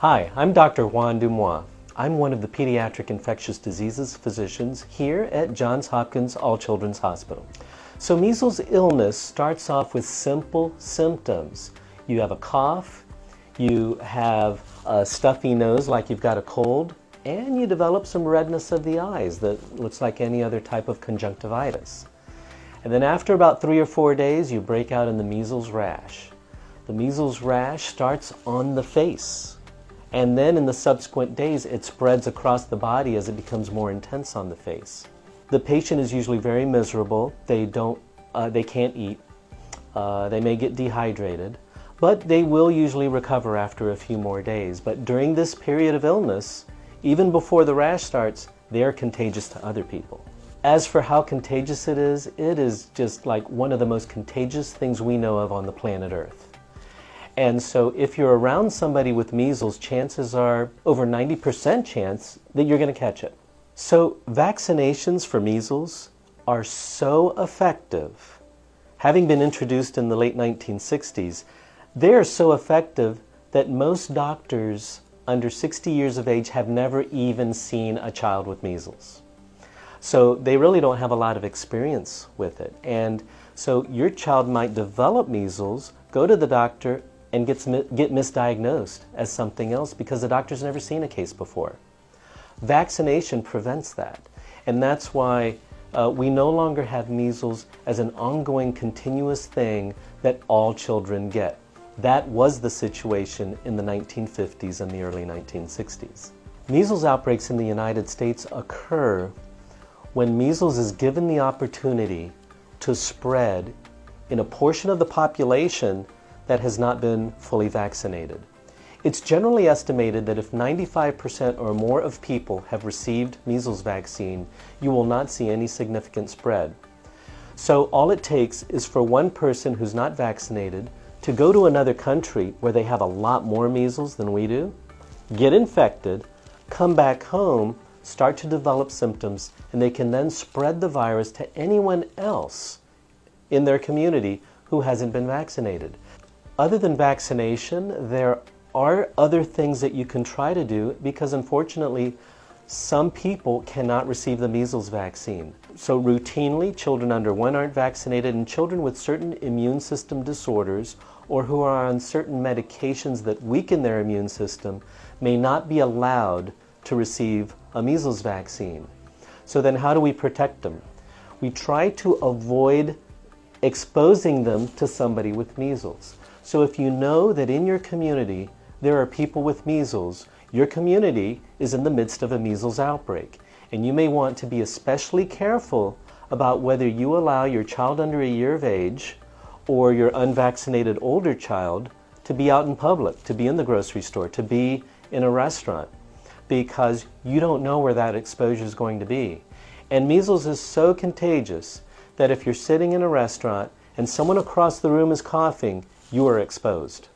Hi, I'm Dr. Juan Dumois. I'm one of the pediatric infectious diseases physicians here at JohnsHopkinsAllChildren'sHospital. So measles illness starts off with simple symptoms. You have a cough, you have a stuffy nose like you've got a cold, and you develop some redness of the eyes that looks like any other type of conjunctivitis. And then after about 3 or 4 days, you break out in the measles rash. The measles rash starts on the face, and then in the subsequent days it spreads across the body as it becomes more intense on the face. The patient is usually very miserable. They can't eat. They may get dehydrated, but they will usually recover after a few more days. But during this period of illness, even before the rash starts, they are contagious to other people. As for how contagious it is just like one of the most contagious things we know of on the planet Earth. And so if you're around somebody with measles, chances are over 90% chance that you're going to catch it. So vaccinations for measles are so effective. Having been introduced in the late 1960s, they are so effective that most doctors under 60 years of age have never even seen a child with measles. So they really don't have a lot of experience with it. And so your child might develop measles, go to the doctor, and get misdiagnosed as something else because the doctor's never seen a case before. Vaccination prevents that. And that's why we no longer have measles as an ongoing, continuous thing that all children get. That was the situation in the 1950s and the early 1960s. Measles outbreaks in the United States occur when measles is given the opportunity to spread in a portion of the population that has not been fully vaccinated. It's generally estimated that if 95% or more of people have received measles vaccine, you will not see any significant spread. So all it takes is for one person who's not vaccinated to go to another country where they have a lot more measles than we do, get infected, come back home, start to develop symptoms, and they can then spread the virus to anyone else in their community who hasn't been vaccinated. Other than vaccination, there are other things that you can try to do because unfortunately some people cannot receive the measles vaccine. So routinely, children under 1 aren't vaccinated, and children with certain immune system disorders or who are on certain medications that weaken their immune system may not be allowed to receive a measles vaccine. So then how do we protect them? We try to avoid exposing them to somebody with measles. So if you know that in your community there are people with measles, your community is in the midst of a measles outbreak, and you may want to be especially careful about whether you allow your child under a year of age or your unvaccinated older child to be out in public, to be in the grocery store, to be in a restaurant, because you don't know where that exposure is going to be. And measles is so contagious that if you're sitting in a restaurant and someone across the room is coughing, you are exposed.